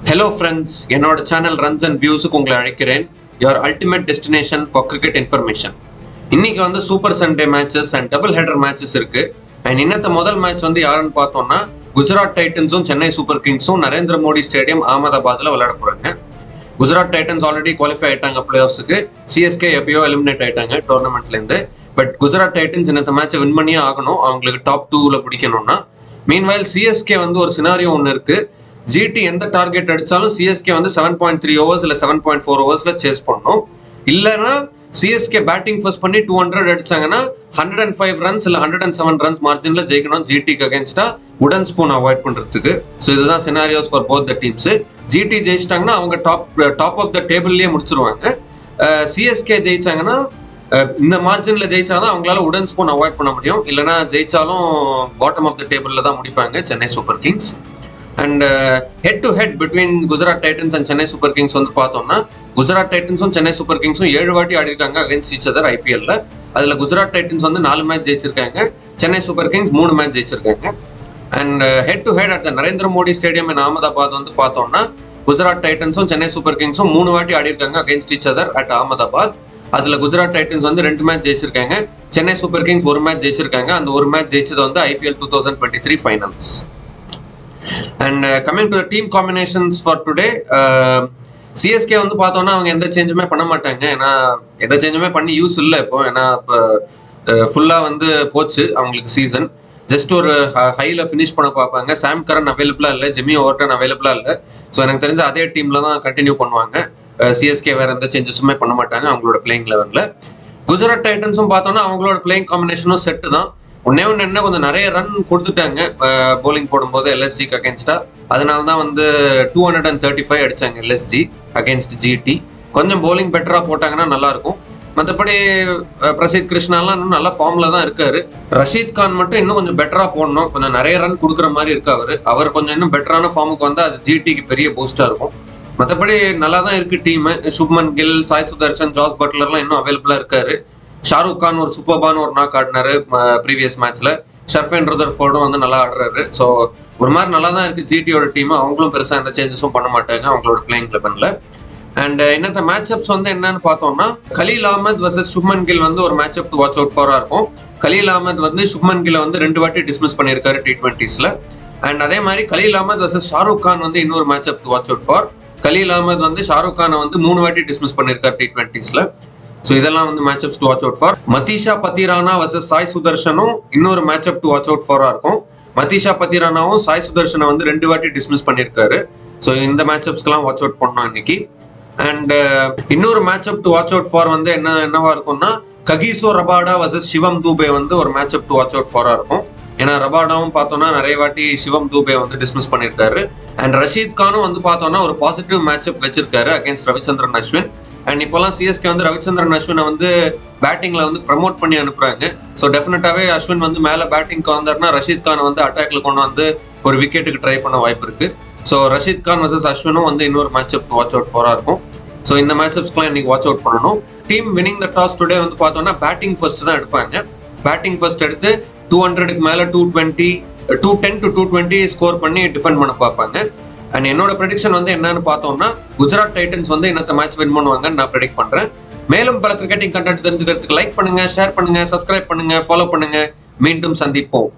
Hello friends, என்னோட channel runs and வியூஸுக்கு உங்களை அழைக்கிறேன். Your ultimate destination for cricket information. இன்னைக்கு வந்து super Sunday matches and double header matches இருக்கு. அண்ட் இன்னத்த முதல் மேட்ச் வந்து யாருன்னு பார்த்தோம்னா குஜராத் டைட்டன்ஸும் சென்னை சூப்பர் கிங்ஸும் நரேந்திர மோடி ஸ்டேடியம் அகமதாபாத்ல விளையாட போறாங்க. குஜராத் டைட்டன்ஸ் ஆல்ரெடி குவாலிஃபை ஆயிட்டாங்க பிளே ஆஃப்ஸுக்கு. சிஎஸ்கே எப்பயோ எலிமினேட் ஆயிட்டாங்க டோர்னமெண்ட்ல இருந்து. பட் குஜராத் டைட்டன்ஸ் இந்த மேட்சை வின் பண்ணியே ஆகணும், அவங்களுக்கு டாப் 2ல பிடிக்கணும்னா. மீன்வைல் சிஎஸ்கே வந்து ஒரு சினாரியோ ஒன்று இருக்கு. ஜிடி எந்த டார்கெட் அடிச்சாலும் சிஎஸ்கே வந்து 7.3 ஓவர்ஸ் இல்ல 7.4 ஓவர்ஸ்ல சேஸ் பண்ணும். இல்லைன்னா சிஎஸ்கே பேட்டிங் ஃபர்ஸ்ட் பண்ணி 200 அடிச்சாங்கன்னா 105 ரன்ஸ் இல்ல 107 ரன்ஸ் மார்ஜின்ல ஜெயிக்கணும் ஜிடிக்கு அகேன்ஸ்டா உடன் ஸ்பூன் அவாய்ட் பண்றதுக்கு. ஸோ இதுதான் scenarios for both the teams. GT ஜெயிச்சிட்டாங்கன்னா அவங்க டாப் ஆஃப் த டேபிள்லயே முடிச்சிருவாங்க. சிஎஸ்கே ஜெயிச்சாங்கன்னா இந்த மார்ஜின்ல ஜெயிச்சாதான் அவங்களால உடன் ஸ்பூன் அவாய்ட் பண்ண முடியும். இல்லைன்னா ஜெயிச்சாலும் பாட்டம் ஆஃப் த டேபிள்ல தான் முடிப்பாங்க Chennai super Kings. And head to head between Gujarat Titans and Chennai super Kings வந்து பார்த்தோம்னா குஜராத் டைட்டன்ஸும் சென்னை சூப்பர் கிங்ஸும் 7 வாட்டி ஆடி இருக்காங்க அகைன்ஸ்ட் ஈச் அதர் ஐபிஎல்ல. அதுல குஜராத் டைட்டன்ஸ் வந்து 4 மேட்ச் ஜெயிச்சிருக்காங்க, சென்னை சூப்பர் கிங்ஸ் 3 மேட்ச் ஜெயிச்சிருக்காங்க. And head to head at the Narendra Modi stadium in Ahmedabad வந்து பார்த்தோம்னா குஜராத் டைட்டன்ஸும் சென்னை சூப்பர் கிங்ஸும் 3 வாட்டி ஆடி இருக்காங்க against each other at Ahmedabad. அதுல குஜராத் டைட்டன்ஸ் வந்து 2 மேட்ச் ஜெயிச்சிருக்காங்க, சென்னை சூப்பர் கிங்ஸ் 1 மேட்ச் ஜெயிச்சிருக்காங்க. அந்த 1 மேட்ச் ஜெயிச்சது வந்து IPL 2023 finals. And coming to the team combinations for today, CSK வந்து பார்த்தோம்னா அவங்க எந்த சேஞ்சுமே பண்ண மாட்டாங்க. ஏன்னா எந்த சேஞ்சுமே பண்ணி யூஸ் இல்லை இப்போ. ஏன்னா இப்போ ஃபுல்லாக வந்து போச்சு அவங்களுக்கு சீசன். ஜஸ்ட் ஒரு ஹையில் ஃபினிஷ் பண்ண பார்ப்பாங்க. சாம் கரன் அவைலபிளாக இல்லை, ஜிம்மி ஓவர்டன் அவைலபிளாக இல்லை. ஸோ எனக்கு தெரிஞ்ச அதே டீமில் தான் கண்டினியூ பண்ணுவாங்க. சிஎஸ்கே வேற எந்த சேஞ்சஸுமே பண்ண மாட்டாங்க அவங்களோட பிளேயிங் லெவலில். குஜராத் டைட்டன்ஸும் பார்த்தோம்னா அவங்களோட பிளேயிங் காம்பினேஷனும் செட்டு தான். ஒன்னே என்ன கொஞ்சம் நிறைய ரன் கொடுத்துட்டாங்க போலிங் போடும்போது எல்எஸ்ஜிக்கு அகேன்ஸ்டா. அதனால தான் வந்து 235 அடிச்சாங்க எல்எஸ்ஜி அகேன்ஸ்ட் ஜிடி. கொஞ்சம் போலிங் பெட்டரா போட்டாங்கன்னா நல்லா இருக்கும். மற்றபடி பிரசித் கிருஷ்ணாலாம் இன்னும் நல்ல ஃபார்ம்ல தான் இருக்காரு. ரஷீத் கான் மட்டும் இன்னும் கொஞ்சம் பெட்டரா போடணும், கொஞ்சம் நிறைய ரன் கொடுக்குற மாதிரி இருக்கு. அவர் கொஞ்சம் இன்னும் பெட்டரான ஃபார்முக்கு வந்தா அது ஜிடிக்கு பெரிய பூஸ்டா இருக்கும். மற்றபடி நல்லா தான் இருக்கு டீம். சுப்மன் கில், சாய் சுதர்ஷன், ஜாஸ் பட்லர்லாம் இன்னும் அவைலபிளா இருக்காரு. ஷாருக் கான் ஒரு சூப்பர்பான ஒரு நாக் ஆடினாரு ப்ரீவியஸ் மேட்ச்ல. ஷர்ஃபேன் ரதர்ஃபோர்டும் வந்து நல்லா ஆடுறாரு. ஸோ ஒரு மாதிரி நல்லா தான் இருக்கு ஜிடியோட டீம். அவங்களும் பெருசா எந்த சேஞ்சஸும் பண்ண மாட்டாங்க அவங்களோட பிளேயிங் லெவன்ல. அண்ட் இன்னத்த மேட்சப்ஸ் வந்து என்னன்னு பார்த்தோம்னா கலீல் அஹமத் வர்சஸ் சுப்மன் கில் வந்து ஒரு மேட்சப் டு வாட்ச் அவுட் ஃபாரா இருக்கும். கலீல் அஹமத் வந்து சுப்மன் கில்லை வந்து 2 வாட்டி டிஸ்மிஸ் பண்ணியிருக்காரு T20ஸ்ல. அண்ட் அதே மாதிரி கலீல் அஹமத் வர்சஸ் ஷாருக் கான் வந்து இன்னொரு matchup to watch out for. Khaleel Ahmed வந்து ஷாருக் கானை வந்து 3 வாட்டி டிஸ்மிஸ் பண்ணியிருக்காரு T20ஸ்ல. ஸோ இதெல்லாம் வந்து matchups to watch out for. Matheesha Pathirana versus Sai சுதர்ஷனும் இன்னொரு மேட்சப் டு வாட்ச் அவுட் ஃபாரா இருக்கும். மதீஷா பத்திரானாவும் சாய் சுதர்ஷனை வந்து 2 வாட்டி டிஸ்மிஸ் பண்ணியிருக்காரு. ஸோ இந்த மேட்சப்ஸ்க்கெல்லாம் வாட்ச் அவுட் பண்ணோம் இன்னைக்கு. அண்ட் இன்னொரு matchup to watch out for வந்து என்னவா இருக்கும்னா ககிசோ ரபாடா வர்சஸ் சிவம் தூபே வந்து ஒரு மேட்சப் டு வாட்ச் அவுட் ஃபாரா இருக்கும். ஏன்னா ரபாடாவும் பார்த்தோம்னா நிறைய வாட்டி சிவம் தூபே வந்து டிஸ்மிஸ் பண்ணியிருக்காரு. அண்ட் ரஷீத் கானும் வந்து பார்த்தோம்னா ஒரு பாசிட்டிவ் மேட்சப் வச்சிருக்காரு அகேன்ஸ்ட் ரவிச்சந்திரன் அஸ்வின். அண்ட் இப்போலாம் சிஎஸ்கே வந்து ரவிச்சந்திரன் அஸ்வினை வந்து பேட்டிங்ல வந்து ப்ரமோட் பண்ணி அனுப்புறாங்க. ஸோ டெஃபினட்டாவே அஸ்வின் வந்து மேலே பேட்டிங்க்கு வந்தாருன்னா ரஷீத் கானை வந்து அட்டாக்ல கொண்டு வந்து ஒரு விக்கெட்டுக்கு ட்ரை பண்ண வாய்ப்பு இருக்கு. ஸோ ரஷீத் கான் வர்சஸ் அஸ்வினும் வந்து இன்னொரு மேட்சப் வாட்ச் அவுட் ஃபாரா இருக்கும். ஸோ இந்த மேட்சப்ஸ்க்குலாம் இன்னைக்கு வாட்ச் அவுட் பண்ணணும். டீம் வினிங் த டாஸ் டுடே வந்து பார்த்தோம்னா பேட்டிங் ஃபர்ஸ்ட் தான் எடுப்பாங்க. பேட்டிங் ஃபர்ஸ்ட் எடுத்து 200க்கு மேல 210 to 220 ஸ்கோர் பண்ணி டிஃபெண்ட் பண்ண பார்ப்பாங்க. அண்ட் என்னோட ப்ரெடிக்ஷன் வந்து என்னன்னு பார்த்தோம்னா குஜராத் டைட்டன்ஸ் வந்து இன்னத்த மேட்ச் வின் பண்ணுவாங்கன்னு நான் ப்ரெடிக்ட் பண்றேன். மேலும் பல கிரிக்கெட்டிங் கண்டென்ட் தெரிஞ்சுக்கிறதுக்கு லைக் பண்ணுங்க, ஷேர் பண்ணுங்க, சப்ஸ்கிரைப் பண்ணுங்க, ஃபாலோ பண்ணுங்க. மீண்டும் சந்திப்போம்.